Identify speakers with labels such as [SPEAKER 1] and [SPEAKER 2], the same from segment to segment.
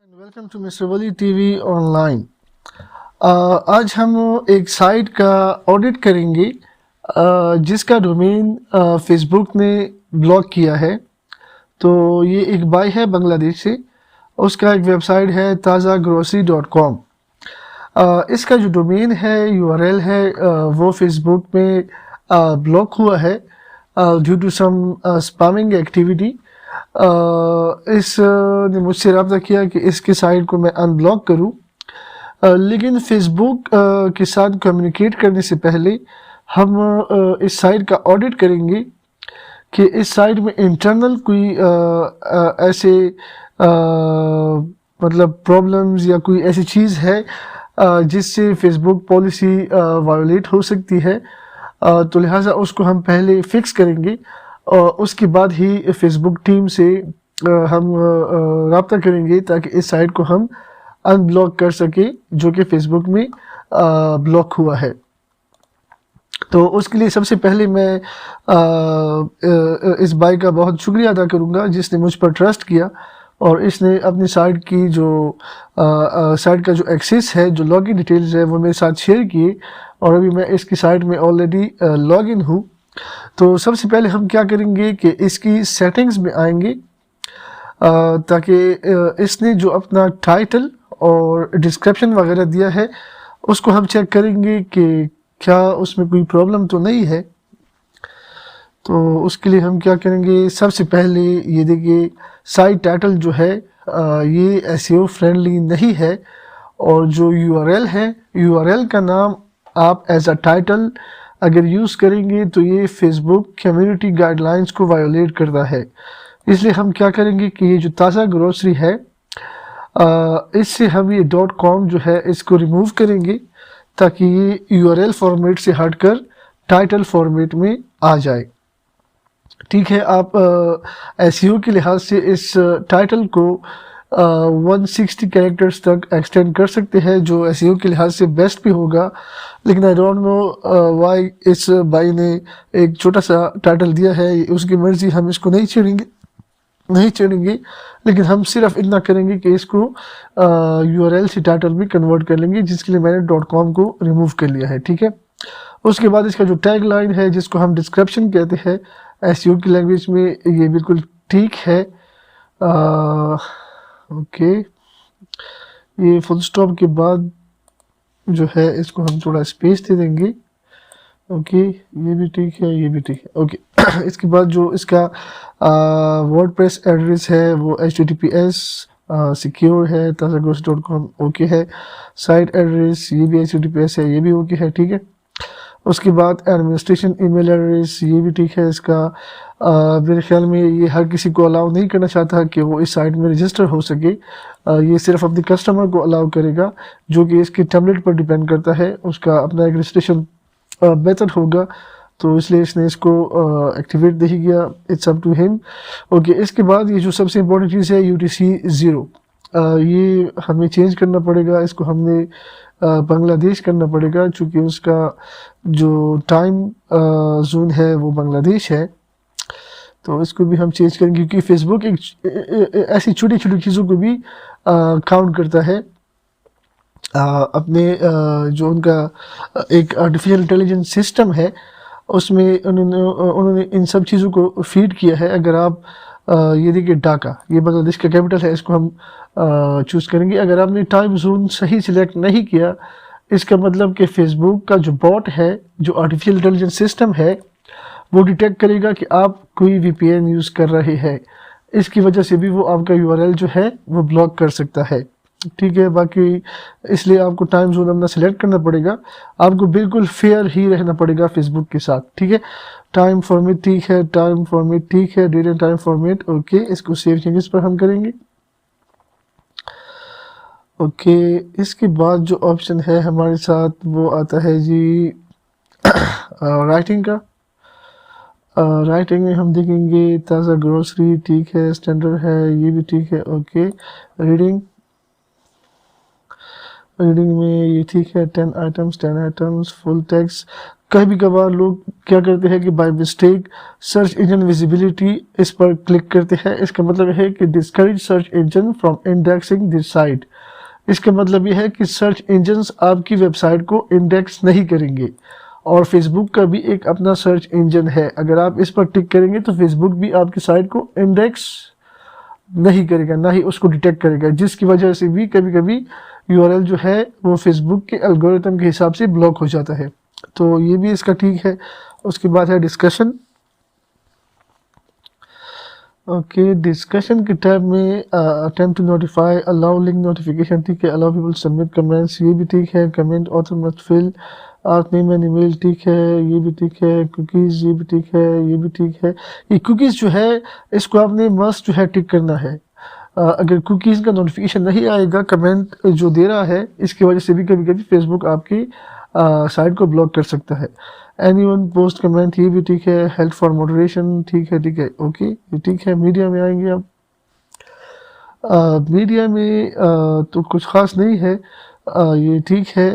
[SPEAKER 1] Welcome to mister Wali TV online. आज हम एक साइट का ऑडिट करेंगे जिसका डोमेन फेसबुक ने ब्लॉक किया है। तो ये एक भाई है बांग्लादेश से, उसका एक वेबसाइट है tazagrocery.com। इसका जो डोमेन है, यूआरएल है, वो फेसबुक में ब्लॉक हुआ है due to some spamming activity. इस ने मुझसे रब्ता किया कि इसके साइट को मैं अनब्लॉक करूं, लेकिन फेसबुक के साथ कम्युनिकेट करने से पहले हम इस साइट का ऑडिट करेंगे कि इस साइट में इंटरनल कोई ऐसे मतलब प्रॉब्लम्स या कोई ऐसी चीज़ है जिससे फेसबुक पॉलिसी वायोलेट हो सकती है। तो लिहाजा उसको हम पहले फिक्स करेंगे और उसके बाद ही फेसबुक टीम से हम रब्ता करेंगे ताकि इस साइट को हम अनब्लॉक कर सके जो कि फेसबुक में ब्लॉक हुआ है। तो उसके लिए सबसे पहले मैं इस भाई का बहुत शुक्रिया अदा करूंगा जिसने मुझ पर ट्रस्ट किया और इसने अपनी साइट की जो साइट का जो एक्सेस है, जो लॉगिन डिटेल्स है, वो मेरे साथ शेयर किए और अभी मैं इसकी साइट में ऑलरेडी लॉगिन हूँ। तो सबसे पहले हम क्या करेंगे कि इसकी सेटिंग्स में आएंगे ताकि इसने जो अपना टाइटल और डिस्क्रिप्शन वगैरह दिया है उसको हम चेक करेंगे कि क्या उसमें कोई प्रॉब्लम तो नहीं है। तो उसके लिए हम क्या करेंगे, सबसे पहले ये देखिए साइट टाइटल जो है ये एसईओ फ्रेंडली नहीं है और जो यूआरएल है, यूआरएल का नाम आप एज अ टाइटल अगर यूज़ करेंगे तो ये फेसबुक कम्युनिटी गाइडलाइंस को वायोलेट करता है। इसलिए हम क्या करेंगे कि ये जो ताज़ा ग्रोसरी है इससे हम ये .com जो है इसको रिमूव करेंगे ताकि ये यूआरएल फॉर्मेट से हटकर टाइटल फॉर्मेट में आ जाए। ठीक है, आप एसईओ के लिहाज से इस टाइटल को 160 कैरेक्टर्स तक एक्सटेंड कर सकते हैं जो एसईओ के लिहाज से बेस्ट भी होगा, लेकिन आई डोंट नो वाई इस भाई ने एक छोटा सा टाइटल दिया है, उसकी मर्जी, हम इसको नहीं छेड़ेंगे, लेकिन हम सिर्फ इतना करेंगे कि इसको यूआरएल से टाइटल में कन्वर्ट कर लेंगे जिसके लिए मैंने .com को रिमूव कर लिया है। ठीक है, उसके बाद इसका जो टैग लाइन है जिसको हम डिस्क्रिप्शन कहते हैं एसईओ की लैंग्वेज में, ये बिल्कुल ठीक है। ओके, ये फुल स्टॉप के बाद जो है इसको हम थोड़ा स्पेस दे देंगे। ओके, ये भी ठीक है, ये भी ठीक है। ओके इसके बाद जो इसका वर्डप्रेस एड्रेस है वो https सिक्योर है, tazagrocery.com ओके है। साइट एड्रेस ये भी https है, ये भी ओके है। ठीक है, उसके बाद एडमिनिस्ट्रेशन ईमेल एड्रेस ये भी ठीक है। इसका मेरे ख्याल में ये हर किसी को अलाउ नहीं करना चाहता कि वो इस साइट में रजिस्टर हो सके, ये सिर्फ अपने कस्टमर को अलाउ करेगा जो कि इसके टेम्पलेट पर डिपेंड करता है, उसका अपना एक रजिस्ट्रेशन मेथड होगा, तो इसलिए इसने इसको एक्टिवेट नहीं किया। It's up to him. Okay, इसके बाद ये जो सबसे इम्पोर्टेंट चीज़ है UTC 0, ये हमें चेंज करना पड़ेगा, इसको हमने बांग्लादेश करना पड़ेगा चूँकि उसका जो टाइम जोन है वो बांग्लादेश है। तो इसको भी हम चेंज करेंगे क्योंकि फेसबुक एक ऐसी छोटी छोटी चीज़ों को भी काउंट करता है। अपने जो उनका एक आर्टिफिशियल इंटेलिजेंस सिस्टम है उसमें उन्होंने इन सब चीज़ों को फीड किया है। अगर आप ये देखिए ढाका, ये बांग्लादेश का कैपिटल है, इसको हम चूज़ करेंगे। अगर आपने टाइम जोन सही सिलेक्ट नहीं किया, इसका मतलब कि फेसबुक का जो बॉट है, जो आर्टिफिशियल इंटेलिजेंस सिस्टम है, वो डिटेक्ट करेगा कि आप कोई VPN यूज़ कर रहे हैं। इसकी वजह से भी वो आपका यूआरएल जो है वो ब्लॉक कर सकता है। ठीक है, बाकी इसलिए आपको टाइम जोन अपना सिलेक्ट करना पड़ेगा, आपको बिल्कुल फेयर ही रहना पड़ेगा फेसबुक के साथ। ठीक है, टाइम फॉर्मेट ठीक है, टाइम फॉर्मेट ठीक है, date and time format okay. इसको सेव चेंजेस पर हम करेंगे। ओके, इसके बाद जो ऑप्शन है हमारे साथ वो आता है जी राइटिंग का। राइटिंग में हम देखेंगे ताज़ा ग्रोसरी ठीक है, स्टैंडर्ड है, ये भी ठीक है। ओके, रीडिंग में ये ठीक है, 10 आइटम्स, 10 आइटम्स, फुल टेक्स्ट, कभी कभार लोग क्या करते हैं कि by mistake search engine visibility इस पर क्लिक करते हैं। इसका मतलब है कि discourage search engine from indexing this site. इसका मतलब यह है कि सर्च इंजन्स आपकी वेबसाइट को इंडेक्स नहीं करेंगे। और फेसबुक का भी एक अपना सर्च इंजन है, अगर आप इस पर टिक करेंगे तो फेसबुक भी आपकी साइट को इंडेक्स नहीं करेगा, ना ही उसको डिटेक्ट करेगा, जिसकी वजह से भी कभी कभी यूआरएल जो है वो फेसबुक के एल्गोरिथम के हिसाब से ब्लॉक हो जाता है। तो ये भी इसका ठीक है। उसके बाद है डिस्कशन। ओके, डिस्कशन के टैब में attempt to notify, allow link notification, ठीक है। अलाउ पीपल सबमिट कमेंट्स, ये भी ठीक है। Comment author must fill out name and email, ठीक है, ये भी ठीक है। कुकीज़, ये भी ठीक है, ये भी ठीक है। ये कुकीज़ जो है इसको आपने मस्ट जो है टिक करना है। अगर कुकीज़ का नोटिफिकेशन नहीं आएगा कमेंट जो दे रहा है, इसकी वजह से भी कभी कभी फेसबुक आपकी साइट को ब्लॉक कर सकता है। एनीवन पोस्ट कमेंट, ये भी ठीक है। हेल्प फॉर मॉडरेशन, ठीक है, ठीक है, ओके, ये ठीक है। मीडिया में आएंगे अब। मीडिया में तो कुछ खास नहीं है, ये ठीक है।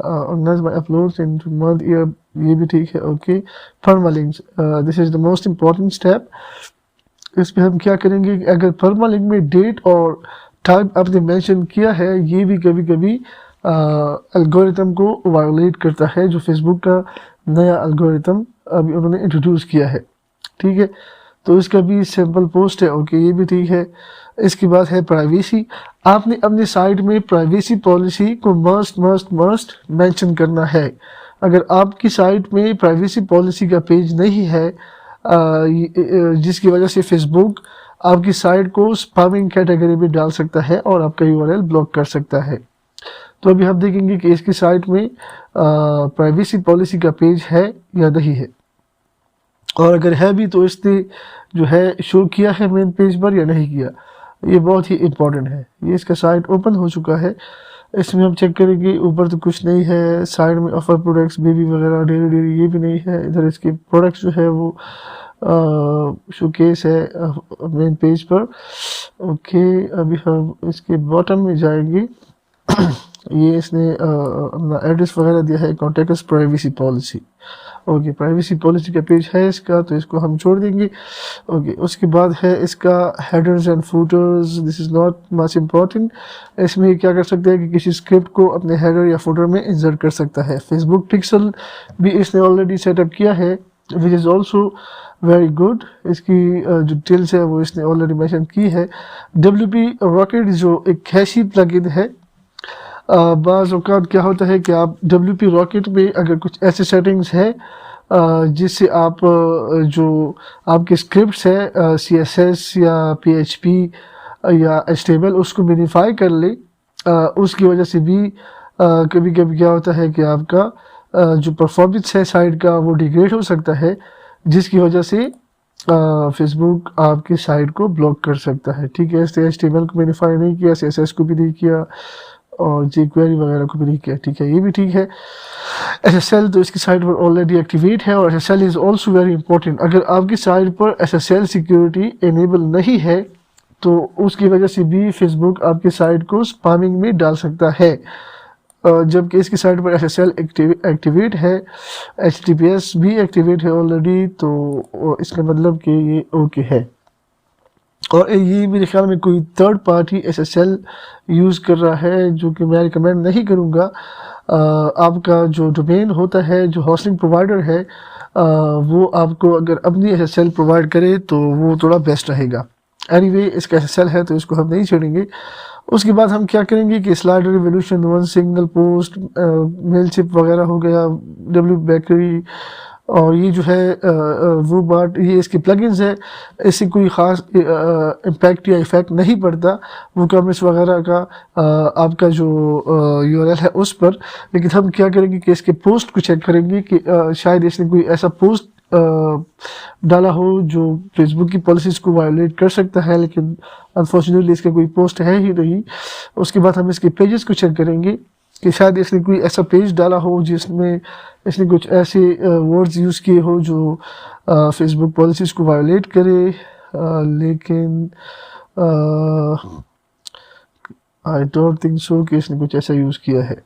[SPEAKER 1] Organise by uploads in month year, ये भी ठीक है, okay. Permalinks, this is the most important step. इसमें हम क्या करेंगे कि अगर परमालिंक में डेट और टाइम आपने मेंशन किया है, ये भी कभी कभी एल्गोरिथम को वायोलेट करता है, जो फेसबुक का नया एल्गोरिथम अभी उन्होंने इंट्रोड्यूस किया है, ठीक है। तो इसका भी सिंपल पोस्ट है, ओके, ये भी ठीक है। इसके बाद है प्राइवेसी। आपने अपनी साइट में प्राइवेसी पॉलिसी को मस्ट मस्ट मस्ट मेंशन करना है। अगर आपकी साइट में प्राइवेसी पॉलिसी का पेज नहीं है, जिसकी वजह से फेसबुक आपकी साइट को स्पैमिंग कैटेगरी में डाल सकता है और आपका यूआरएल ब्लॉक कर सकता है। तो अभी हम देखेंगे कि इसकी साइट में प्राइवेसी पॉलिसी का पेज है या नहीं है, और अगर है भी तो इसने जो है शो किया है मेन पेज पर या नहीं किया। ये बहुत ही इम्पोर्टेंट है। ये इसका साइट ओपन हो चुका है। इसमें हम चेक करेंगे, ऊपर तो कुछ नहीं है। साइड में ऑफर प्रोडक्ट्स बेबी वगैरह डेली डेली, ये भी नहीं है। इधर इसके प्रोडक्ट्स जो है वो शोकेस है मेन पेज पर, ओके। अभी हम इसके बॉटम में जाएंगे। ये इसने अपना एड्रेस वगैरह दिया है, contact us privacy policy, okay. Privacy policy का पेज है इसका, तो इसको हम छोड़ देंगे, ओके। उसके बाद है इसका headers and footers, this is not much important. इसमें क्या कर सकते हैं कि किसी स्क्रिप्ट को अपने हेडर या फूटर में इंसर्ट कर सकता है। फेसबुक पिक्सल भी इसने ऑलरेडी सेटअप किया है, which is also very good. इसकी जो डिटेल्स है वो इसने ऑलरेडी मेंशन की है। WP रॉकेट जो एक कैशी प्लगइन है, बाज़ औक़ात क्या होता है कि आप WP रॉकेट में अगर कुछ ऐसे सेटिंग्स है जिससे आप जो आपके स्क्रिप्ट्स है CSS या PHP या HTML उसको मिनिफाई कर ले, उसकी वजह से भी कभी कभी क्या होता है कि आपका जो परफॉर्मेंस है साइट का वो डिग्रेड हो सकता है, जिसकी वजह से फेसबुक आपकी साइट को ब्लॉक कर सकता है, ठीक है। इससे HTML को मिनिफाई नहीं किया, CSS को भी नहीं किया और jQuery वगैरह को भी नहीं किया, ठीक है, ये भी ठीक है। SSL तो इसकी साइट पर ऑलरेडी एक्टिवेट है, और SSL is also very important. अगर आपकी साइट पर SSL सिक्योरिटी इनेबल नहीं है तो उसकी वजह से भी फेसबुक आपकी साइट को स्पैमिंग में डाल सकता है, जबकि इसकी साइट पर SSL एक्टिवेट है, HTTPS भी एक्टिवेट है ऑलरेडी, तो इसका मतलब कि ये ओके है। और ये मेरे ख्याल में कोई थर्ड पार्टी SSL यूज़ कर रहा है, जो कि मैं रिकमेंड नहीं करूँगा। आपका जो डोमेन होता है, जो होस्टिंग प्रोवाइडर है, वो आपको अगर अपनी SSL प्रोवाइड करे तो वो थोड़ा बेस्ट रहेगा। एनीवे, इसका SSL है तो इसको हम नहीं छोड़ेंगे। उसके बाद हम क्या करेंगे कि slider revolution, one single post, मेलशिप वगैरह हो गया, W बेकरी, और ये जो है वो बात, ये इसके प्लगइन्स है, इससे कोई ख़ास इम्पैक्ट या इफ़ेक्ट नहीं पड़ता वो कमेंट्स वगैरह का आपका जो URL है उस पर। लेकिन हम क्या करेंगे कि इसके पोस्ट को चेक करेंगे कि शायद इसने कोई ऐसा पोस्ट डाला हो जो फेसबुक की पॉलिसीज़ को वायोलेट कर सकता है, लेकिन अनफॉर्चुनेटली इसका कोई पोस्ट है ही नहीं। उसके बाद हम इसके पेजेस को चेक करेंगे कि शायद इसने कोई ऐसा पेज डाला हो जिसमें इसने कुछ ऐसे वर्ड्स यूज़ किए हो जो फेसबुक पॉलिसीज़ को वायोलेट करे, लेकिन आई डोंट थिंक सो कि इसने कुछ ऐसा यूज़ किया है।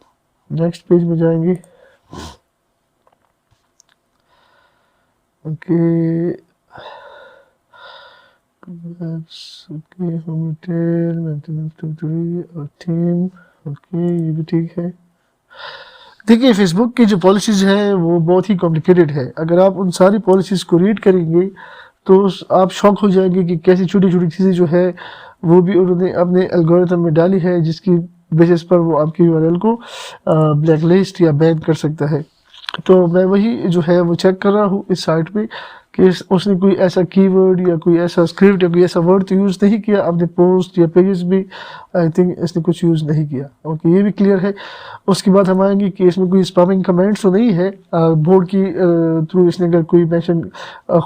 [SPEAKER 1] नेक्स्ट पेज में जाएंगे। Okay okay home retail maintenance और थीम। ओके ये भी ठीक है। देखिए फेसबुक की जो पॉलिसीज़ हैं वो बहुत ही कॉम्प्लिकेटेड है। अगर आप उन सारी पॉलिसीज़ को रीड करेंगे तो आप शॉक हो जाएंगे कि कैसी छोटी-छोटी चीज़ें जो है वो भी उन्होंने अपने एल्गोरिथम में डाली है, जिसकी बेसिस पर वो आपकी यूआरएल को ब्लैकलिस्ट या बैन कर सकता है। तो मैं वही जो है वो चेक कर रहा हूँ इस साइट पे कि उसने कोई ऐसा कीवर्ड या कोई ऐसा स्क्रिप्ट या कोई ऐसा वर्ड तो यूज़ नहीं किया अपने पोस्ट या पेजेस में। आई थिंक इसने कुछ यूज़ नहीं किया। ओके ये भी क्लियर है। उसके बाद हम आएंगे कि इसमें कोई स्पैमिंग कमेंट्स तो नहीं है बोर्ड की थ्रू इसने अगर कोई मेंशन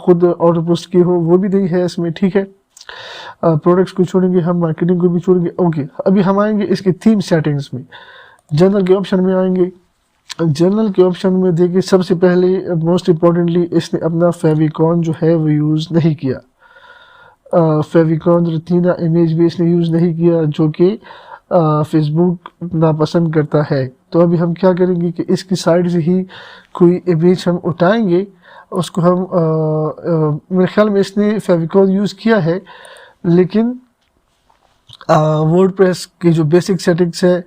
[SPEAKER 1] खुद ऑर्डर पोस्ट की हो वो भी नहीं है इसमें, ठीक है। प्रोडक्ट्स को छोड़ेंगे हम, मार्केटिंग को भी छोड़ेंगे। ओके अभी हम आएंगे इसकी थीम सेटिंग्स में, जनरल के ऑप्शन में आएंगे। जनरल के ऑप्शन में देखिए सबसे पहले मोस्ट इम्पॉर्टेंटली इसने अपना फेविकॉन जो है वो यूज़ नहीं किया। फेविकॉन रेटिना इमेज भी इसने यूज़ नहीं किया जो कि फेसबुक नापसंद करता है। तो अभी हम क्या करेंगे कि इसकी साइड से ही कोई इमेज हम उठाएंगे, उसको हम मेरे ख्याल में इसने फेविकॉन यूज़ किया है लेकिन वर्डप्रेस की जो बेसिक सेटिंग्स है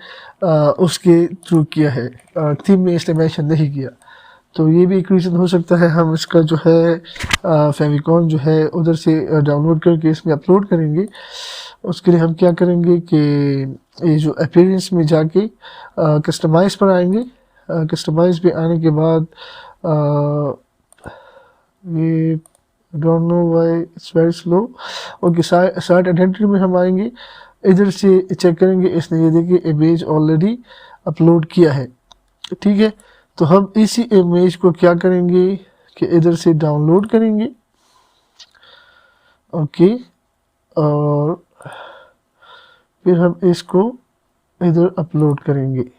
[SPEAKER 1] उसके थ्रू किया है, थीम में इसने मेंशन नहीं किया। तो ये भी एक रीज़न हो सकता है। हम इसका जो है फेविकॉन जो है उधर से डाउनलोड करके इसमें अपलोड करेंगे। उसके लिए हम क्या करेंगे कि ये जो अपीयरेंस में जाके कस्टमाइज़ पर आएंगे। कस्टमाइज़ पे आने के बाद ये don't know why it's very slow. Okay site identity में हम आएंगे, इधर से चेक करेंगे। इसने ये देखिए इमेज ऑलरेडी अपलोड किया है, ठीक है। तो हम इसी इमेज को क्या करेंगे कि इधर से डाउनलोड करेंगे। ओके और फिर हम इसको इधर अपलोड करेंगे।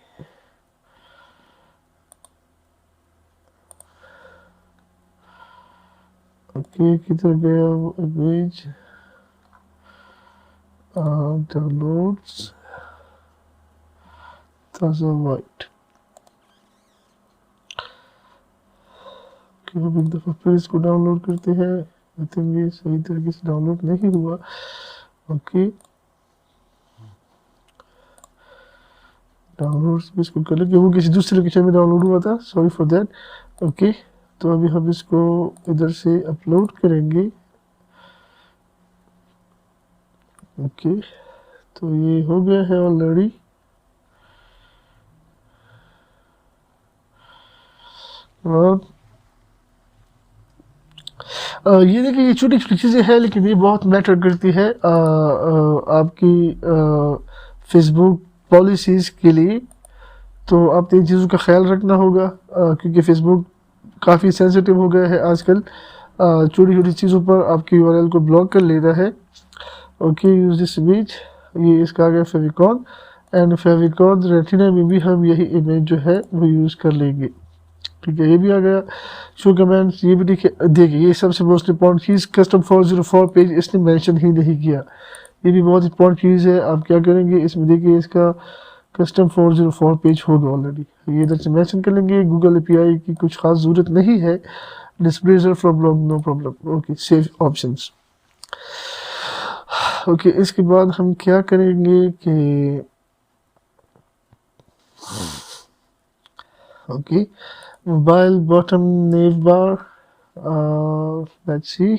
[SPEAKER 1] ओके किधर गया वो इमेज, डाउनलोड्स ताज़ा वाइट। हम एक दफ़ा फिर इसको डाउनलोड करते हैं। आई थिंक ये सही तरीके से डाउनलोड नहीं हुआ। ओके डाउनलोड्स भी इसको कर लेंगे, वो किसी दूसरे लोकेशन में डाउनलोड हुआ था, सॉरी फॉर दैट। ओके तो अभी हम इसको इधर से अपलोड करेंगे। ओके तो ये हो गया है ऑलरेडी। और ये देखिए ये छोटी छोटी चीज़ें हैं लेकिन ये बहुत मैटर करती है आपकी फेसबुक पॉलिसीज़ के लिए। तो आपने इन चीज़ों का ख्याल रखना होगा क्योंकि फेसबुक काफ़ी सेंसिटिव हो गया है आजकल। छोटी छोटी चीज़ों पर आपकी यूआरएल को ब्लॉक कर लेता है। ओके यूज़ दिस इमेज, ये इसका आ गया फेविकॉन एंड फेविकॉन रेटिना में भी हम यही इमेज जो है वो यूज़ कर लेंगे, ठीक है। ये भी आ गया शो कमेंट्स, ये भी देखिए ये सबसे मोस्ट इंपॉर्टेंट चीज़ कस्टम 404 पेज इसने मेंशन ही नहीं किया। ये भी बहुत इंपॉर्टेंट चीज़ है। आप क्या करेंगे इसमें देखिए इसका कस्टम 404 पेज होगा ऑलरेडी, ये इधर से मेंशन कर लेंगे। गूगल एपीआई की कुछ खास ज़रूरत नहीं है। Displayer from blog no problem. Okay save options. Okay इसके बाद हम क्या करेंगे कि okay mobile bottom nav bar, let's see.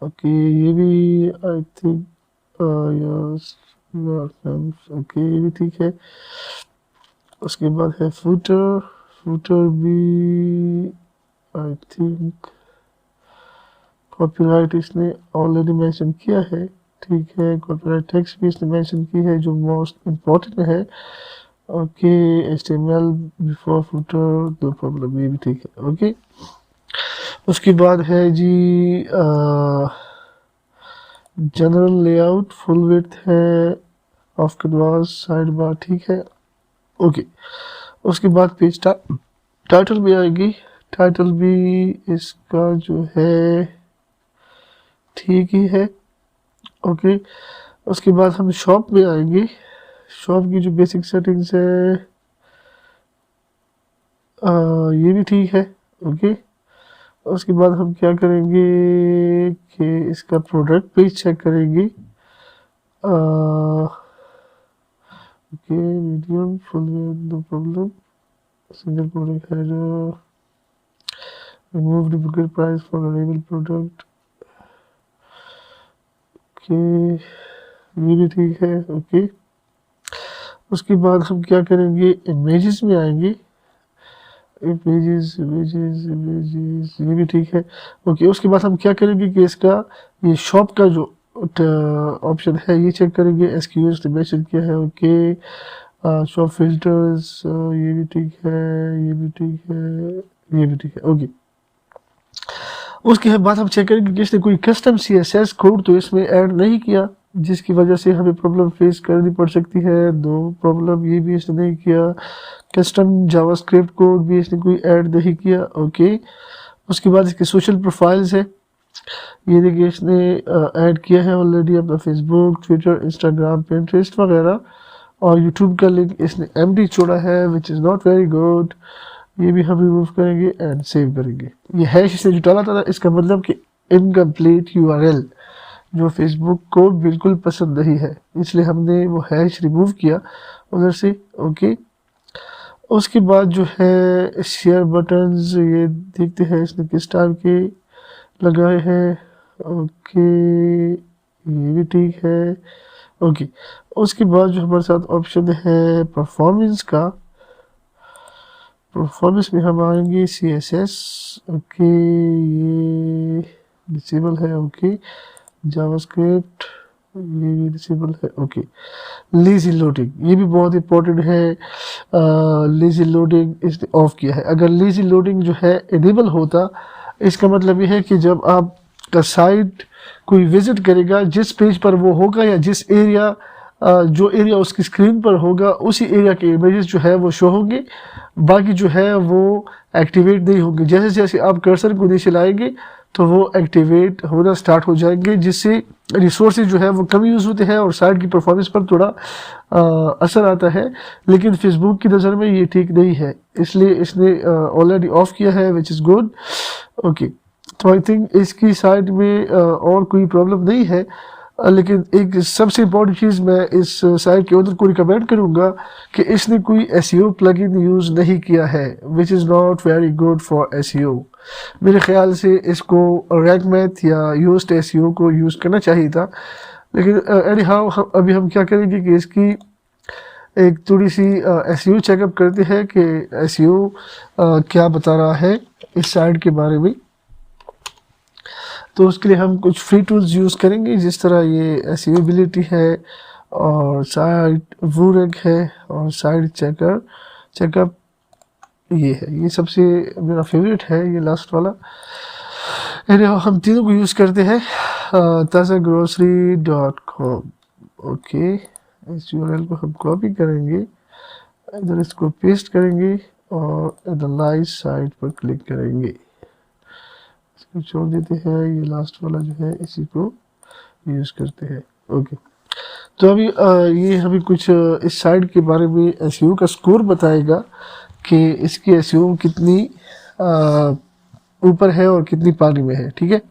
[SPEAKER 1] Okay ये भी आई थिंक यस ओके ये भी ठीक है। उसके बाद है फुटर, फुटर भी आई थिंक कॉपीराइट इसने ऑलरेडी मेंशन किया है, ठीक है। कॉपीराइट टेक्स्ट भी इसने मेंशन की है जो मोस्ट इम्पॉर्टेंट है। Okay HTML before footer no problem, ये भी ठीक है। ओके उसके बाद है जी जनरल लेआउट फुल विड्थ है ऑफ कैनवास साइड बार, ठीक है। ओके उसके बाद पेज टाइटल भी आएगी। टाइटल भी इसका जो है ठीक ही है। ओके उसके बाद हम शॉप में आएंगे। शॉप की जो बेसिक सेटिंग्स है ये भी ठीक है। ओके, उसके बाद हम क्या करेंगे कि इसका प्रोडक्ट पेज चेक करेंगे। Okay, medium full, no problem, single product है जो remove duplicate price for available product. Okay, ये भी ठीक है। ओके, उसके बाद हम क्या करेंगे, इमेजेस में आएंगे। इमेजेस इमेजेस इमेजेस, ये भी ठीक है। ओके, उसके बाद हम क्या करेंगे कि इसका ये शॉप का जो ऑप्शन है ये चेक करेंगे। एसक्यूएस मेंशन किया है। ओके, शॉप फिल्टर्स, ये भी ठीक है, ये भी ठीक है, ये भी ठीक है। ओके, उसके बाद हम चेक करेंगे कि इसने कोई कस्टम सीएसएस कोड तो इसमें ऐड नहीं किया, जिसकी वजह से हमें प्रॉब्लम फेस करनी पड़ सकती है। दो प्रॉब्लम, ये भी इसने नहीं किया, कस्टम जावास्क्रिप्ट कोड भी इसने कोई ऐड नहीं किया। ओके, उसके बाद इसके सोशल प्रोफाइल्स है, ये देखिए इसने ऐड किया है ऑलरेडी अपना फेसबुक, ट्विटर, इंस्टाग्राम, पिंटरेस्ट वगैरह, और यूट्यूब का लिंक इसने एम्प्टी छोड़ा है, which is not very good. ये भी हम रिमूव करेंगे एंड सेव करेंगे। ये हैश इसने जो डाला था, इसका मतलब कि इनकम्प्लीट यूआरएल जो फेसबुक को बिल्कुल पसंद नहीं है, इसलिए हमने वो हैश रिमूव किया उधर से। ओके, उसके बाद जो है शेयर बटन्स, ये देखते हैं इसने किस टाइप के लगाए हैं। ओके, ये भी ठीक है। ओके, उसके बाद जो हमारे साथ ऑप्शन है परफॉर्मेंस का, परफॉर्मेंस में हम आएंगे CSS। ओके, ये डिसेबल है। ओके, जावास्क्रिप्ट, ये भी डिसेबल है। ओके, लेजी लोडिंग, ये भी बहुत इंपॉर्टेंट है। लेजी लोडिंग इसने ऑफ किया है। अगर लेजी लोडिंग जो है इनेबल होता, इसका मतलब ये है कि जब आपका साइट कोई विजिट करेगा, जिस पेज पर वो होगा या जिस एरिया जो एरिया उसकी स्क्रीन पर होगा, उसी एरिया के इमेजेस जो है वो शो होंगे, बाकी जो है वो एक्टिवेट नहीं होंगे। जैसे जैसे आप कर्सर को नीचे लाएंगे तो वो एक्टिवेट होना स्टार्ट हो जाएंगे, जिससे रिसोर्सेज जो है वो कम यूज़ होते हैं और साइट की परफॉर्मेंस पर थोड़ा असर आता है। लेकिन फेसबुक की नज़र में ये ठीक नहीं है, इसलिए इसने ऑलरेडी ऑफ किया है, विच इज़ गुड। ओके, तो आई थिंक इसकी साइट में और कोई प्रॉब्लम नहीं है। लेकिन एक सबसे इम्पोर्टेंट चीज़ मैं इस साइट के ओनर को रिकमेंड करूँगा कि इसने कोई SEO प्लगइन यूज़ नहीं किया है, which is not very good for SEO। मेरे ख्याल से इसको रैंक मैथ या यूज्ड SEO को यूज़ करना चाहिए था। लेकिन एनी हाउ अभी हम क्या करेंगे कि इसकी एक थोड़ी सी SEO चेकअप करते हैं कि SEO क्या बता रहा है इस साइट के बारे में। तो उसके लिए हम कुछ फ्री टूल्स यूज़ करेंगे, जिस तरह ये SEOबिलिटी है और साइट वूरेक है और साइट चेकअप ये है। ये सबसे मेरा फेवरेट है, ये लास्ट वाला। हम तीनों को यूज़ करते हैं। tazagrocery.com। ओके, इस URL को हम कॉपी करेंगे, इधर इसको पेस्ट करेंगे और एनालाइज साइट पर क्लिक करेंगे। इसको छोड़ देते हैं, ये लास्ट वाला जो है इसी को यूज़ करते हैं। ओके, तो अभी ये हमें कुछ इस साइट के बारे में SEO का स्कोर बताएगा कि इसकी SEO कितनी ऊपर है और कितनी पानी में है। ठीक है,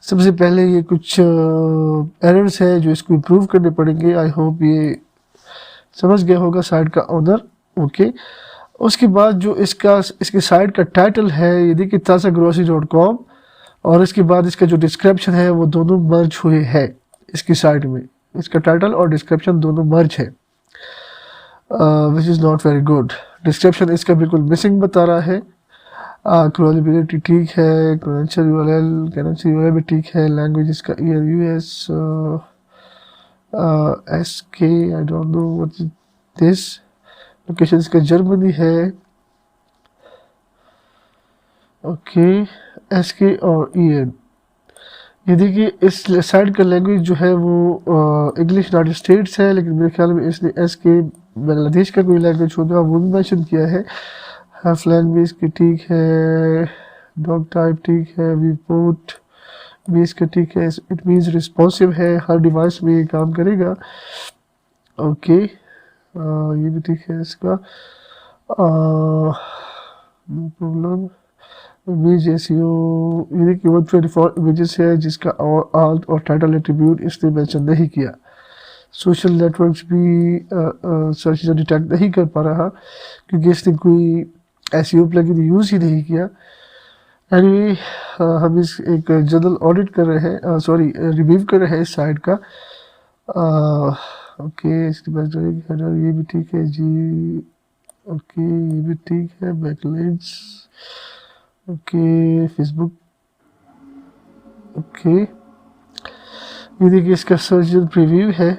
[SPEAKER 1] सबसे पहले ये कुछ एरर्स है जो इसको इम्प्रूव करने पड़ेंगे। आई होप ये समझ गया होगा साइट का ओनर। ओके, उसके बाद जो इसके साइट का टाइटल है, ये देखिए tazagrocery.com, और इसके बाद इसका जो डिस्क्रिप्शन है वो दोनों मर्ज हुए हैं इसकी साइट में। इसका टाइटल और डिस्क्रिप्शन दोनों मर्ज है, which is not very good. Description इसका बिल्कुल मिसिंग बता रहा है। क्रॉलेबिलिटी ठीक है, क्रेडेंशियल URL भी ठीक है। लैंग्वेज इसका US SK, I don't know what is this. Location इसका जर्मनी है। ओके, SK और EN। ये देखिए इस साइड का लैंग्वेज जो है वो इंग्लिश यूनाइटेड स्टेट्स है, लेकिन मेरे ख्याल में इसने SK बांग्लादेश का कोई लैंग्वेज होगा वो भी मेंशन किया है। हाफ लैंग्वेज की ठीक है, डॉग टाइप ठीक है, वीपोर्ट भी इसका ठीक है। इट मीन्स रिस्पॉन्सिव है, हर डिवाइस में ये काम करेगा। ओके, ये भी ठीक है इसका, नो प्रॉब्लम। इमेज एसईओ, ये देखिए 124 इमेजेस है जिसका आल्ट और टाइटल एट्रीब्यूट इसने मेंशन नहीं किया। सोशल नेटवर्क्स भी सर्च डिटेक्ट नहीं कर पा रहा क्योंकि इसने कोई एसईओ प्लगइन यूज़ ही नहीं किया। एनीवे हम इस एक जनरल ऑडिट कर रहे हैं, सॉरी रिव्यू कर रहे हैं इस साइट का। ओके, इसके बाद जो हेडर ये भी ठीक है जी। ओके, ये भी ठीक है। बैकलिंक्स, ओके, फेसबुक, ओके, ये देखिए इसका सर्च प्रीव्यू है।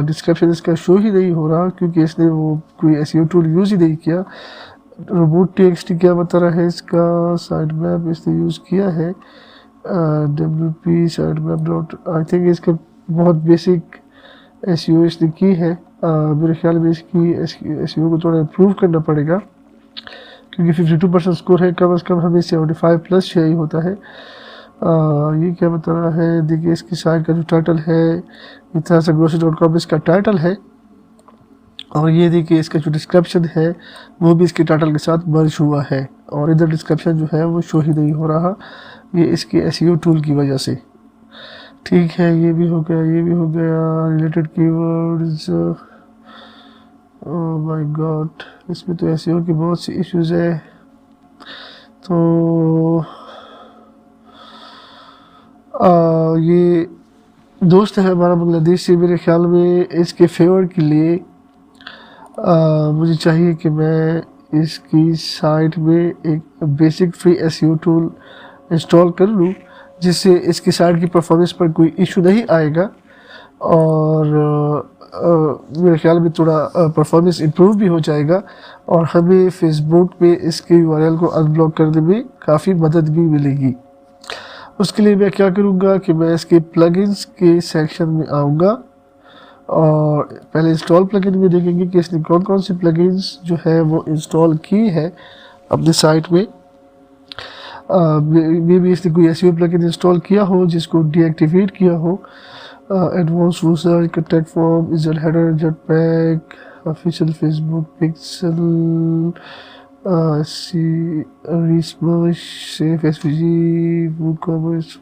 [SPEAKER 1] डिस्क्रिप्शन इसका शो ही नहीं हो रहा क्योंकि इसने वो कोई एसईओ टूल यूज़ ही नहीं किया। रोबोट टेक्स्ट क्या बता रहा है इसका, साइट मैप इसने यूज़ किया है, WP site map dot, I think इसका बहुत बेसिक एसईओ इसने की है। मेरे ख्याल में इसकी एसईओ को थोड़ा इम्प्रूव करना पड़ेगा क्योंकि 52% स्कोर है, कम से कम हमें 75 प्लस चाहिए होता है। ये क्या बता रहा है, देखिए इसकी साइट का जो टाइटल है इतिहास.grocery.com इसका टाइटल है, और ये देखिए इसका जो डिस्क्रिप्शन है वो भी इसके टाइटल के साथ मर्ज हुआ है, और इधर डिस्क्रिप्शन जो है वो शो ही नहीं हो रहा, ये इसके एसईओ टूल की वजह से। ठीक है, ये भी हो गया, ये भी हो गया। Related keywords, oh my God, इसमें तो एसईओ के बहुत से इश्यूज है। तो ये दोस्त है हमारा बांग्लादेश से, मेरे ख्याल में इसके फेवर के लिए मुझे चाहिए कि मैं इसकी साइट में एक basic free SEO tool install कर लूँ जिससे इसकी साइट की परफॉर्मेंस पर कोई इशू नहीं आएगा, और मेरे ख्याल में थोड़ा परफॉर्मेंस इम्प्रूव भी हो जाएगा, और हमें फेसबुक पे इसके यूआरएल को अनब्लॉक करने में काफ़ी मदद भी मिलेगी। उसके लिए मैं क्या करूँगा कि मैं इसके प्लगइन्स के सेक्शन में आऊँगा और पहले इंस्टॉल प्लगइन में देखेंगे कि इसने कौन कौन से प्लगइन्स जो है वो इंस्टॉल की है अपने साइट में। मे बी इसने कोई एसईओ प्लगइन इंस्टॉल किया हो जिसको डीएक्टिवेट किया हो। Advance research, content form, easel header, Jetpack, official Facebook pixel, research, safe SVG, WooCommerce,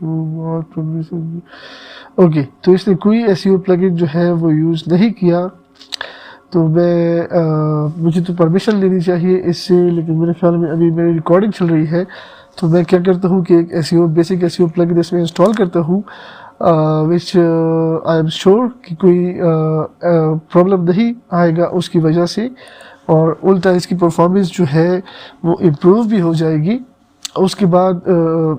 [SPEAKER 1] okay. तो इसने कोई एसईओ प्लगइन जो है वो यूज़ नहीं किया, तो मैं मुझे तो परमिशन लेनी चाहिए इससे, लेकिन मेरे ख्याल में अभी मेरी रिकॉर्डिंग चल रही है, तो मैं क्या करता हूँ कि एक एसईओ बेसिक एसईओ प्लगइन इसमें इंस्टॉल करता हूँ, विच आई एम श्योर कि कोई प्रॉब्लम नहीं आएगा उसकी वजह से, और उल्टा इसकी परफॉर्मेंस जो है वो इम्प्रूव भी हो जाएगी। उसके बाद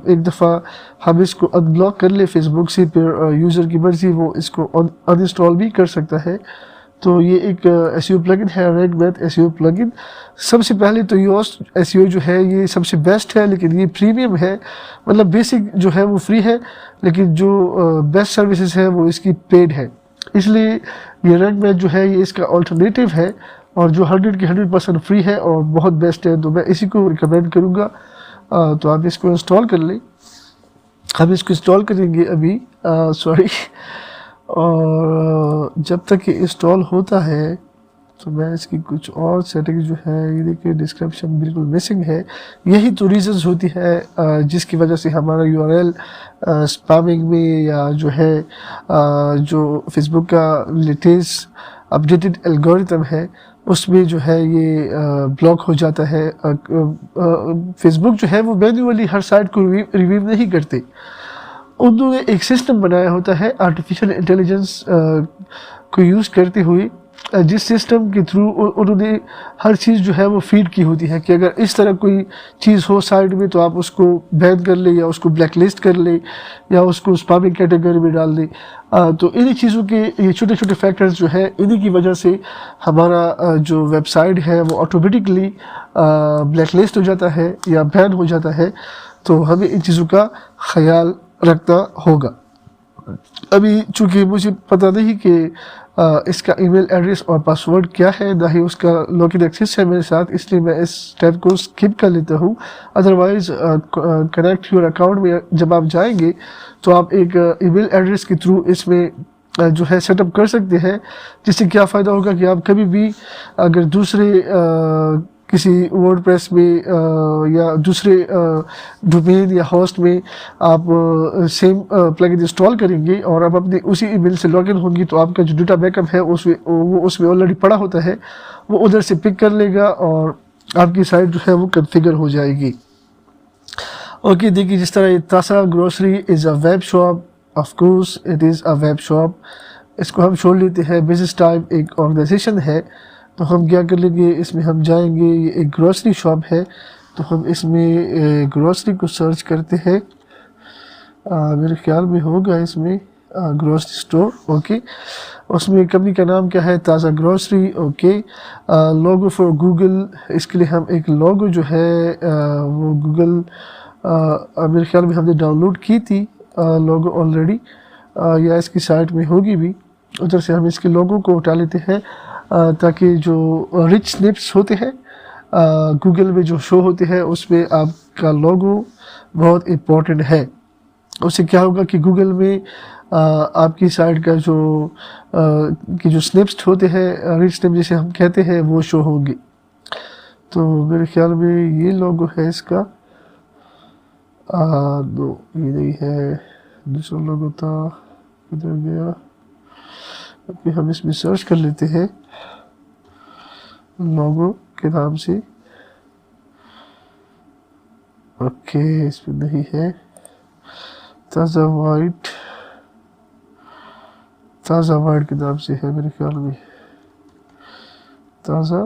[SPEAKER 1] एक दफ़ा हम इसको अनब्लॉक कर ले फेसबुक से, फिर यूज़र की मर्ज़ी वो इसको अनइंस्टॉल भी कर सकता है। तो ये एक एसईओ प्लगइन है, रैंक मैथ एसईओ प्लगइन। सबसे पहले तो योस्ट एसईओ जो है ये सबसे बेस्ट है, लेकिन ये प्रीमियम है, मतलब बेसिक जो है वो फ्री है, लेकिन जो बेस्ट सर्विसेज है वो इसकी पेड है, इसलिए ये रैंक मैथ जो है ये इसका ऑल्टरनेटिव है, और जो 100 की 100% फ्री है और बहुत बेस्ट है, तो मैं इसी को रिकमेंड करूँगा। तो आप इसको इंस्टॉल कर लें, हम इसको इंस्टॉल करेंगे अभी, सॉरी, और जब तक ये इंस्टॉल होता है तो मैं इसकी कुछ और सेटिंग जो है, ये देखिए डिस्क्रिप्शन बिल्कुल मिसिंग है। यही तो रीजंस होती है जिसकी वजह से हमारा यूआरएल स्पैमिंग में, या जो है जो फेसबुक का लेटेस्ट अपडेटेड एल्गोरिथम है उसमें जो है ये ब्लॉक हो जाता है। फेसबुक जो है वो मैन्युअली हर साइट को रिव्यू नहीं करते, उन्होंने एक सिस्टम बनाया होता है आर्टिफिशियल इंटेलिजेंस को यूज़ करते हुए, जिस सिस्टम के थ्रू उन्होंने हर चीज़ जो है वो फीड की होती है कि अगर इस तरह कोई चीज़ हो साइट में तो आप उसको बैन कर ले, या उसको ब्लैक लिस्ट कर ले, या उसको स्पैमिंग कैटेगरी में डाल दे। तो इन्हीं चीज़ों के ये छोटे छोटे फैक्टर्स जो है, इन्हीं की वजह से हमारा जो वेबसाइट है वो ऑटोमेटिकली ब्लैक लिस्ट हो जाता है या बैन हो जाता है। तो हमें इन चीज़ों का ख्याल रखना होगा। अभी चूँकि मुझे पता नहीं कि इसका ईमेल एड्रेस और पासवर्ड क्या है, ना ही उसका लॉगिन एक्सेस है मेरे साथ, इसलिए मैं इस स्टेप को स्किप कर लेता हूँ। अदरवाइज़ कनेक्ट योर अकाउंट में जब आप जाएंगे तो आप एक ईमेल एड्रेस के थ्रू इसमें जो है सेटअप कर सकते हैं, जिससे क्या फ़ायदा होगा कि आप कभी भी अगर दूसरे किसी वर्डप्रेस में या दूसरे डोमेन या होस्ट में आप सेम प्लगइन इंस्टॉल करेंगे और आप अपने उसी ईमेल से लॉगिन होंगी, तो आपका जो डेटा बैकअप है उसमें ऑलरेडी पड़ा होता है, वो उधर से पिक कर लेगा और आपकी साइट जो है वो कॉन्फ़िगर हो जाएगी। ओके, देखिए जिस तरह ये तासा grocery is a web shop, of course it is a web shop. इसको हम छोड़ लेते हैं, बिजनेस टाइप एक ऑर्गेनाइजेशन है, तो हम क्या कर लेंगे, इसमें हम जाएंगे, ये एक ग्रोसरी शॉप है, तो हम इसमें ग्रोसरी को सर्च करते हैं। मेरे ख्याल में होगा इसमें ग्रोसरी स्टोर। ओके, उसमें कंपनी का नाम क्या है, ताज़ा grocery. Okay, logo for Google, इसके लिए हम एक लोगो जो है वो गूगल मेरे ख्याल में हमने डाउनलोड की थी लोगो ऑलरेडी, या इसकी साइट में होगी भी, उधर से हम इसके लोगों को उठा लेते हैं, ताकि जो रिच स्निप्स होते हैं गूगल में जो शो होते हैं उसमें आपका लोगो बहुत इम्पोर्टेंट है। उससे क्या होगा कि गूगल में आपकी साइट का जो स्निप्स होते हैं, रिच स्निप जिसे हम कहते हैं, वो शो होंगे। तो मेरे ख्याल में ये लोगो है इसका, दो ये नहीं है, दूसरा लोगो था, इधर गया। अभी हम इसमें सर्च कर लेते हैं लोगो के नाम से। ओके, इसमें नहीं है, ताज़ा वाइट के नाम से है मेरे ख्याल में, ताज़ा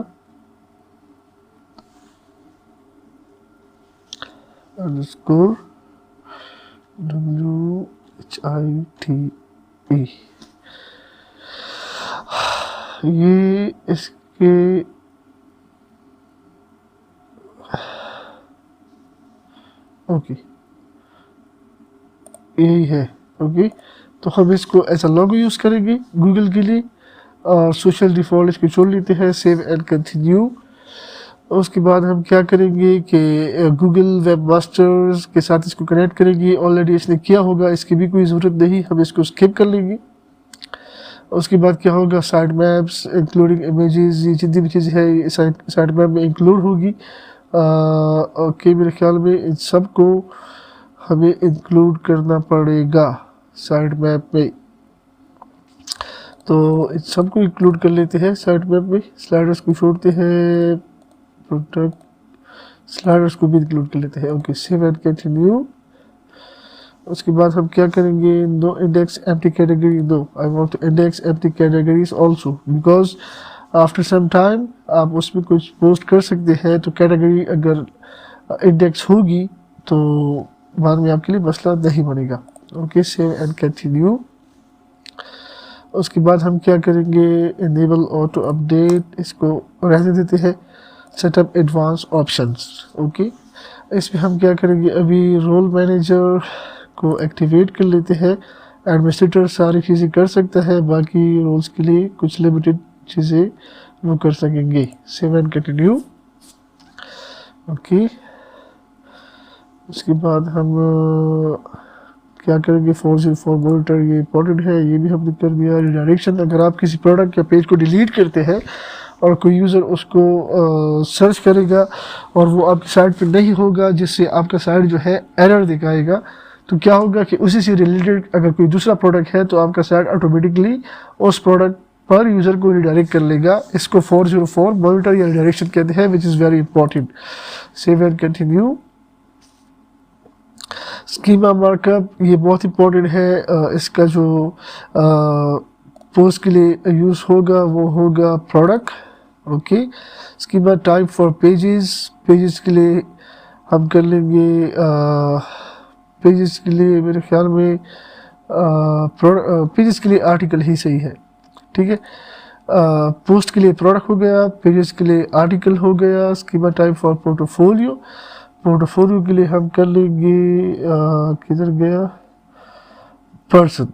[SPEAKER 1] अंडरस्कोर WHITE। ये इसके ओके यही है। ओके, तो हम इसको ऐसा लोगो यूज़ करेंगे गूगल के लिए, और सोशल डिफ़ॉल्ट इसको छोड़ लेते हैं, सेव एंड कंटिन्यू। उसके बाद हम क्या करेंगे कि गूगल वेब मास्टर्स के साथ इसको कनेक्ट करेंगे। ऑलरेडी इसने किया होगा, इसकी भी कोई ज़रूरत नहीं, हम इसको स्किप कर लेंगे। उसके बाद क्या होगा, साइट मैप्स इंक्लूडिंग इमेजेस, ये जितनी भी चीज़ें हैं साइट मैप में इंक्लूड होगी। ओके, मेरे ख्याल में इन सब को हमें इंक्लूड करना पड़ेगा साइट मैप में, तो इन सब को इंक्लूड कर लेते हैं साइट मैप में। स्लाइडर्स को छोड़ते हैं, प्रोडक्ट स्लाइडर्स को भी इंक्लूड कर लेते हैं। Okay, save and continue. उसके बाद हम क्या करेंगे, no index empty category, no I want to index empty categories also, because after some time आप उसमें कुछ पोस्ट कर सकते हैं, तो कैटेगरी अगर इंडेक्स होगी तो बाद में आपके लिए मसला नहीं बनेगा। Okay, save and continue. उसके बाद हम क्या करेंगे, इनेबल ऑटो अपडेट, इसको रहने देते हैं, सेटअप एडवांस ऑप्शंस। ओके, इसमें हम क्या करेंगे, अभी रोल मैनेजर को एक्टिवेट कर लेते हैं। एडमिनिस्ट्रेटर सारी चीज़ें कर सकता है, बाकी रोल्स के लिए कुछ लिमिटेड चीज़ें वो कर सकेंगे। Save and continue. ओके, उसके बाद हम क्या करेंगे, 404 मॉनिटर, ये इंपॉर्टेंट है, ये भी हमने कर दिया। रिडायरेक्शन, अगर आप किसी प्रोडक्ट या पेज को डिलीट करते हैं और कोई यूज़र उसको सर्च करेगा और वो आपकी साइट पे नहीं होगा, जिससे आपका साइट जो है एरर दिखाएगा, तो क्या होगा कि उसी से रिलेटेड अगर कोई दूसरा प्रोडक्ट है तो आपका साइट ऑटोमेटिकली उस प्रोडक्ट पर यूज़र को रिडायरेक्ट कर लेगा। इसको 404 मॉनिटर या रिडायरेक्शन कहते हैं, विच is very important. Save and continue. Schema markup, ये बहुत इंपॉर्टेंट है। इसका जो पोस्ट के लिए यूज़ होगा वो होगा product. Okay, schema type for pages, pages के लिए हम कर लेंगे, पेजेस के लिए मेरे ख्याल में पेजेस के लिए आर्टिकल ही सही है, ठीक है। पोस्ट के लिए प्रोडक्ट हो गया, पेजेस के लिए आर्टिकल हो गया। Schema type for portfolio, portfolio के लिए हम कर लेंगे, किधर गया, पर्सन,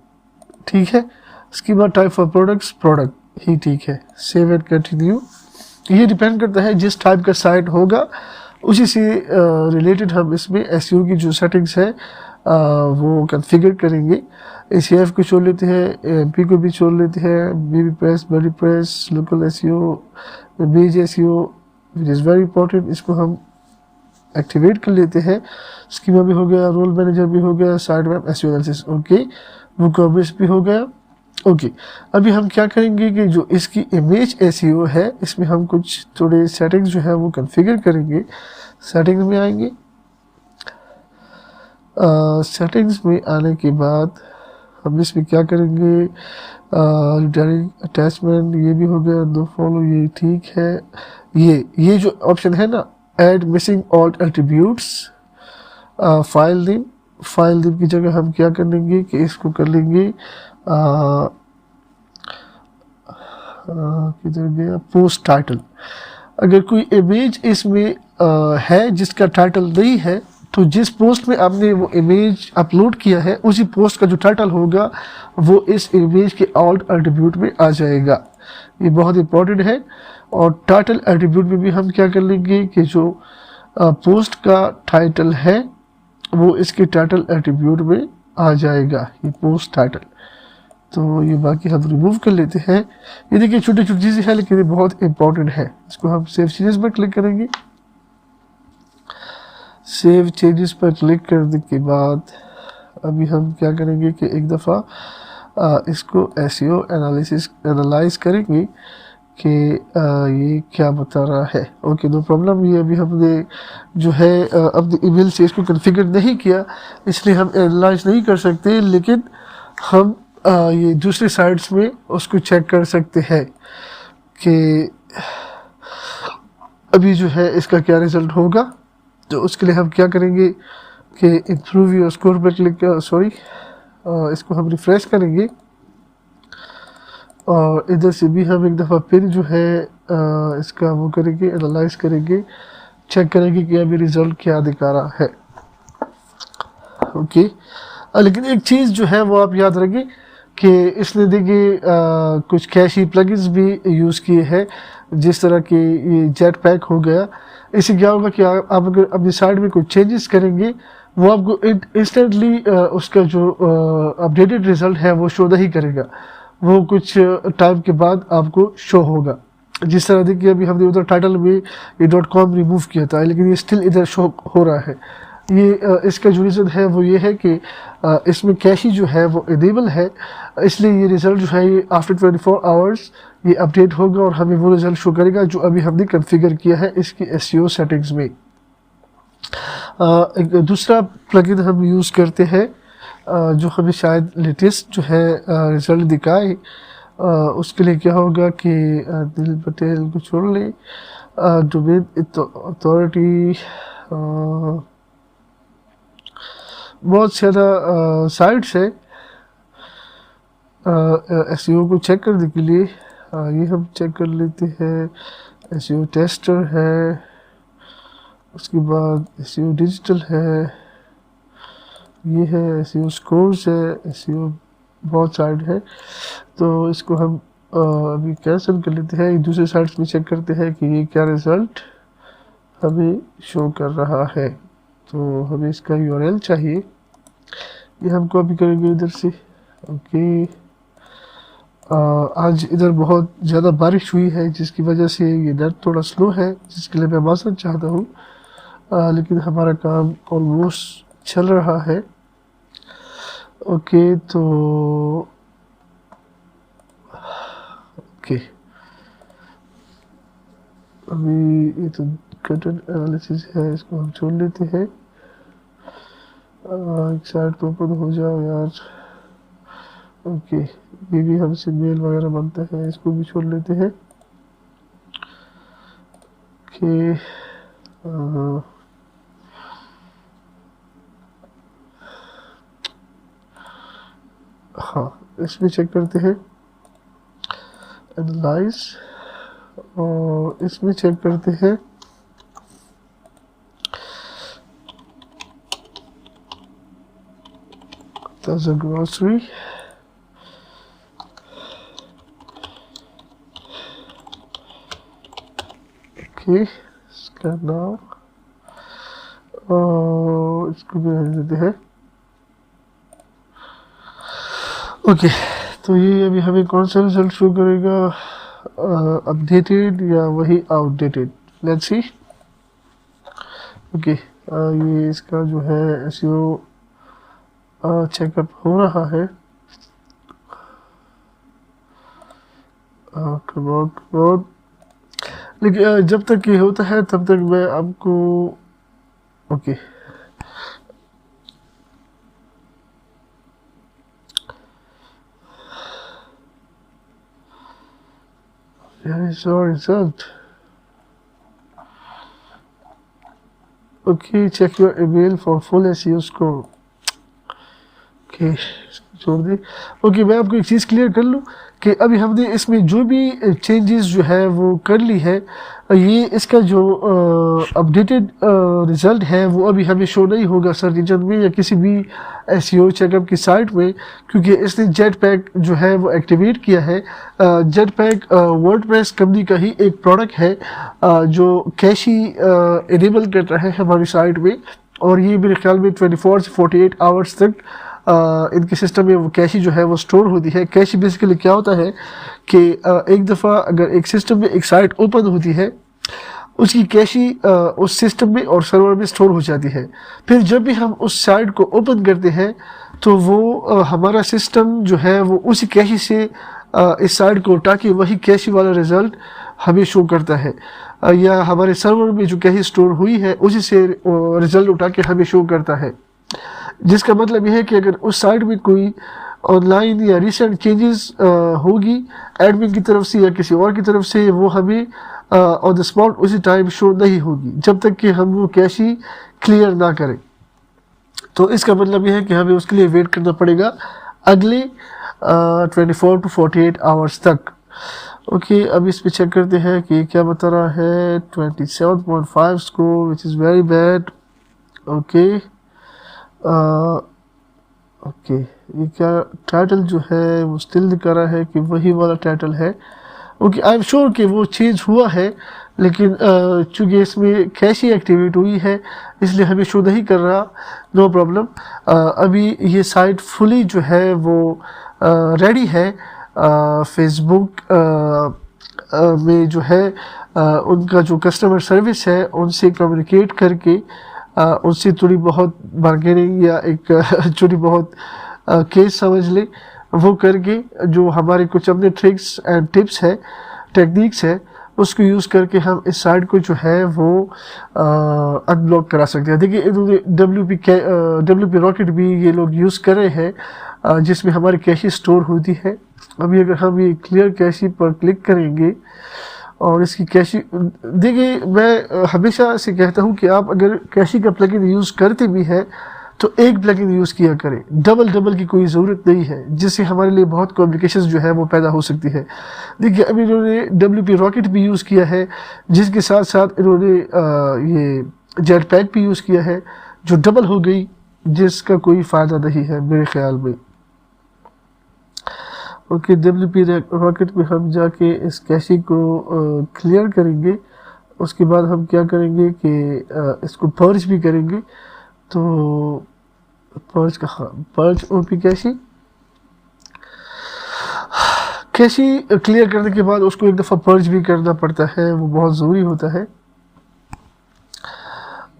[SPEAKER 1] ठीक है। Schema type for products, product ही ठीक है। Save and continue. ये डिपेंड करता है जिस टाइप का साइट होगा उसी से रिलेटेड हम इसमें एसईओ की जो सेटिंग्स है वो कॉन्फ़िगर करेंगे। ACF को छोड़ लेते हैं, MP को भी छोड़ लेते हैं, BB press, buddy press, local SEO, बेज SEO which is very important, इसको हम एक्टिवेट कर लेते हैं। स्कीमा भी हो गया, रोल मैनेजर भी हो गया, side map, SEO analysis, okay, WooCommerce भी हो गया। ओके, अभी हम क्या करेंगे कि जो इसकी इमेज SEO है, इसमें हम कुछ थोड़े सेटिंग्स जो है वो कॉन्फ़िगर करेंगे। सेटिंग्स में आएंगे, सेटिंग्स में आने के बाद हम इसमें क्या करेंगे, रिटर्निंग अटैचमेंट, ये भी हो गया, नो फॉलो, ये ठीक है। ये जो ऑप्शन है ना, add missing alt attributes, file name की जगह हम क्या कर लेंगे कि इसको कर लेंगे किधर गया, पोस्ट टाइटल। अगर कोई इमेज इसमें है जिसका टाइटल नहीं है, तो जिस पोस्ट में आपने वो इमेज अपलोड किया है, उसी पोस्ट का जो टाइटल होगा वो इस इमेज के ऑल्ट एट्रीब्यूट में आ जाएगा। ये बहुत इंपॉर्टेंट है। और टाइटल एट्रीब्यूट में भी हम क्या कर लेंगे कि जो पोस्ट का टाइटल है वो इसके टाइटल एट्रीब्यूट में आ जाएगा, ये पोस्ट टाइटल। तो ये बाकी हम रिमूव कर लेते हैं। ये देखिए छोटी छोटी चीज़ें हैं लेकिन ये बहुत इंपॉर्टेंट है। इसको हम सेव चेंजेस पर क्लिक करेंगे। सेव चेंजेस पर क्लिक करने के बाद अभी हम क्या करेंगे कि एक दफ़ा इसको SEO एनालाइज करेंगे कि ये क्या बता रहा है। Okay, no problem. ये अभी हमने जो है अपनी ईमेल से इसको कॉन्फ़िगर नहीं किया, इसलिए हम एनालाइज नहीं कर सकते, लेकिन हम ये दूसरी साइट्स में उसको चेक कर सकते हैं कि अभी जो है इसका क्या रिज़ल्ट होगा। तो उसके लिए हम क्या करेंगे कि इम्प्रूव योर स्कोर पर क्लिक, इसको हम रिफ़्रेश करेंगे और इधर से भी हम एक दफ़ा फिर जो है इसका वो करेंगे, एनालाइज करेंगे, चेक करेंगे कि अभी रिज़ल्ट क्या दिखा रहा है। ओके, लेकिन एक चीज़ जो है वो आप याद रखें कि इसने देखिए कुछ कैशी प्लगइन्स भी यूज़ किए हैं, जिस तरह कि ये जेट पैक हो गया। इससे क्या होगा कि आप अगर अपनी साइड में कुछ चेंजेस करेंगे, वो आपको इंस्टेंटली उसका जो अपडेटेड रिज़ल्ट है वो शो नहीं करेगा, वो कुछ टाइम के बाद आपको शो होगा। जिस तरह देखिए अभी हमने उधर टाइटल में ये .com रिमूव किया था, लेकिन ये स्टिल इधर शो हो रहा है। ये इसका जो रीज़न है वो ये है कि इसमें कैशी जो है वो इनेबल है, इसलिए ये रिज़ल्ट जो है ये आफ्टर 24 आवर्स ये अपडेट होगा और हमें वो रिज़ल्ट शो करेगा जो अभी हमने कॉन्फ़िगर किया है इसकी SEO सेटिंग्स में। एक दूसरा प्लगइन हम यूज़ करते हैं जो हमें शायद लेटेस्ट जो है रिज़ल्ट दिखाए। उसके लिए क्या होगा कि दिल पटेल को छोड़ लें, डोमेन अथॉरिटी, बहुत ज़्यादा साइट्स है SEO को चेक करने के लिए। ये हम चेक कर लेते हैं, SEO टेस्टर है, उसके बाद SEO डिजिटल है, ये है SEO स्कोर्स है, SEO बहुत साइट है। तो इसको हम अभी कैंसिल कर लेते हैं, दूसरे साइट्स में चेक करते हैं कि ये क्या रिज़ल्ट हमें शो कर रहा है। तो हमें इसका URL चाहिए, ये हम कॉपी करेंगे इधर से। ओके, आज इधर बहुत ज़्यादा बारिश हुई है जिसकी वजह से ये नेट थोड़ा स्लो है, जिसके लिए मैं माफ़ी चाहता हूँ, लेकिन हमारा काम ऑलमोस्ट चल रहा है। ओके, तो ओके, अभी ये तो कंटेंट एनालिसिस है, इसको हम छोड़ लेते हैं। एक साइड तो ओपन हो जाओ यार। ओके, ये भी हमसे मेल वगैरह बनता है, इसको भी छोड़ लेते हैं। ओके, हाँ, इसमें चेक करते हैं एनालाइज, और इसमें चेक करते हैं ताज़ा ग्रोसरी। ओके, इसका नाम और इसको भी रहने देते हैं। ओके, तो ये अभी हमें कौन सा रिजल्ट शो करेगा, अपडेटेड या वही आउटडेटेड, लेट्स सी। ओके, ये इसका जो है एसईओ चेकअप हो रहा है। कम ऑन, लेकिन जब तक ये होता है तब तक मैं आपको, okay here is your result. Okay, check your email for full SEO score. Okay, छोड़ दे। ओके, मैं आपको एक चीज़ क्लियर कर लूँ कि अभी हमने इसमें जो भी चेंजेस जो है वो कर ली है, ये इसका जो अपडेटेड रिज़ल्ट है वो अभी हमें शो नहीं होगा सर्च इंजन में या किसी भी एसईओ चेकअप की साइट में, क्योंकि इसने जेटपैक जो है वो एक्टिवेट किया है। जेटपैक वर्डप्रेस कंपनी का ही एक प्रोडक्ट है जो कैशी इनेबल करता है हमारी साइट में, और ये मेरे ख्याल में 24 से 48 आवर्स तक इनके सिस्टम में वो कैशी जो है वो स्टोर होती है। कैशी बेसिकली क्या होता है कि एक दफ़ा अगर एक सिस्टम में एक साइट ओपन होती है, उसकी कैशी उस सिस्टम में और सर्वर में स्टोर हो जाती है। फिर जब भी हम उस साइट को ओपन करते हैं तो वो हमारा सिस्टम जो है वो उसी कैशी से इस साइट को उठा के वही कैशी वाला रिज़ल्ट हमें शो करता है, या हमारे सर्वर में जो कैशी स्टोर हुई है उसी से रिज़ल्ट उठा के हमें शो करता है। जिसका मतलब यह है कि अगर उस साइट में कोई ऑनलाइन या रिसेंट चेंजेस होगी एडमिन की तरफ से या किसी और की तरफ से, वो हमें ऑन द स्पॉट उसी टाइम शो नहीं होगी जब तक कि हम वो कैशी क्लियर ना करें। तो इसका मतलब यह है कि हमें उसके लिए वेट करना पड़ेगा अगले 24 to 48 आवर्स तक। ओके, अब इस पे चेक करते हैं कि क्या बता रहा है। 27.5 score which is very bad. Okay, okay, ये क्या टाइटल जो है वो स्टिल दिखा रहा है कि वही वाला टाइटल है। ओके, आई एम श्योर कि वो चेंज हुआ है, लेकिन चूँकि इसमें कैशी एक्टिवेट हुई है इसलिए हमें शो नहीं कर रहा। नो प्रॉब्लम, अभी ये साइट फुली जो है वो रेडी है। फेसबुक में जो है उनका जो कस्टमर सर्विस है उनसे कम्युनिकेट करके उनसे थोड़ी बहुत बार्गेनिंग या एक थोड़ी बहुत केस समझ ले, वो करके जो हमारे कुछ अपने ट्रिक्स एंड टिप्स है, टेक्निक्स है, उसको यूज़ करके हम इस साइट को जो है वो अनब्लॉक करा सकते हैं। देखिए, इन्होंने WP रॉकेट भी ये लोग यूज़ कर रहे हैं जिसमें हमारी कैशी स्टोर होती है। अभी अगर हम ये क्लियर कैशी पर क्लिक करेंगे और इसकी कैशी, देखिए मैं हमेशा से कहता हूँ कि आप अगर कैशी का प्लगइन यूज़ करते भी हैं तो एक प्लगइन यूज़ किया करें, डबल की कोई ज़रूरत नहीं है, जिससे हमारे लिए बहुत कॉम्प्लिकेशंस जो है वो पैदा हो सकती है। देखिए, अभी इन्होंने WP रॉकेट भी यूज़ किया है, जिसके साथ साथ इन्होंने ये जेटपैक भी यूज़ किया है जो डबल हो गई, जिसका कोई फ़ायदा नहीं है मेरे ख्याल में। ओके, WP रॉकेट में हम जाके इस कैशी को क्लियर करेंगे। उसके बाद हम क्या करेंगे कि इसको पर्च भी करेंगे। तो पर्च कहाँ, पर्च OP कैशी क्लियर करने के बाद उसको एक दफ़ा पर्च भी करना पड़ता है, वो बहुत ज़रूरी होता है।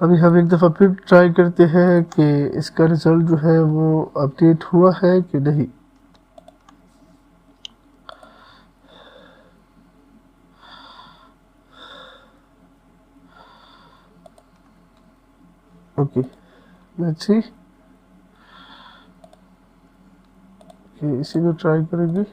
[SPEAKER 1] अभी हम एक दफ़ा फिर ट्राई करते हैं कि इसका रिज़ल्ट जो है वो अपडेट हुआ है कि नहीं। Okay, let's see. ओके, इसी को ट्राई करेंगे।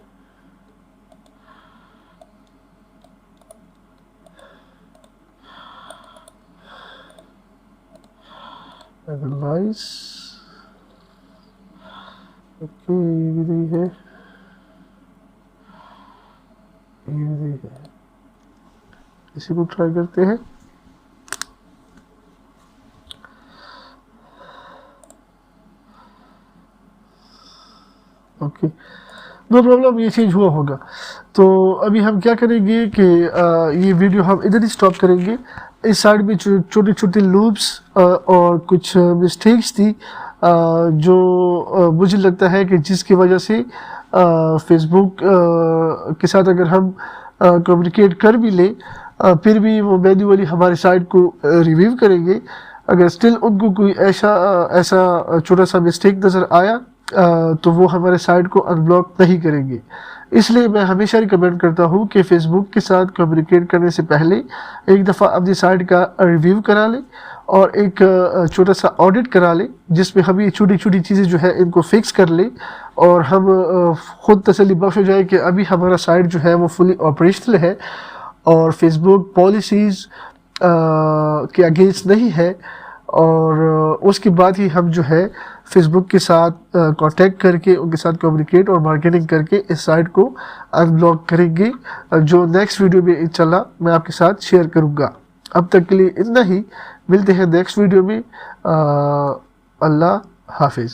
[SPEAKER 1] एनालाइज, ओके, ये भी नहीं है, ये भी नहीं है। इसी को ट्राई करते हैं। ओके, नो प्रॉब्लम, ये चेंज हुआ होगा। तो अभी हम क्या करेंगे कि ये वीडियो हम इधर ही स्टॉप करेंगे। इस साइड में छोटे छोटे लूप्स और कुछ मिस्टेक्स थी जो मुझे लगता है कि जिसकी वजह से फेसबुक के साथ अगर हम कम्युनिकेट कर भी लें, फिर भी वो मैन्युअली हमारी साइट को रिव्यू करेंगे। अगर स्टिल उनको कोई ऐसा छोटा सा मिस्टेक नज़र आया तो वो हमारे साइट को अनब्लॉक नहीं करेंगे। इसलिए मैं हमेशा रिकमेंड करता हूँ कि फ़ेसबुक के साथ कम्युनिकेट करने से पहले एक दफ़ा अपनी साइट का रिव्यू करा लें और एक छोटा सा ऑडिट करा लें, जिसमें हम ये छोटी छोटी चीज़ें जो है इनको फिक्स कर लें और हम ख़ुद तसल्ली बख्श हो जाए कि अभी हमारा साइट जो है वो फुली ऑपरेशनल है और फेसबुक पॉलिसीज़ के अगेंस्ट नहीं है। और उसके बाद ही हम जो है फेसबुक के साथ कांटेक्ट करके उनके साथ कम्युनिकेट और मार्केटिंग करके इस साइट को अनब्लॉक करेंगे, जो नेक्स्ट वीडियो में इंशाल्लाह मैं आपके साथ शेयर करूँगा। अब तक के लिए इतना ही, मिलते हैं नेक्स्ट वीडियो में। अल्लाह हाफिज़।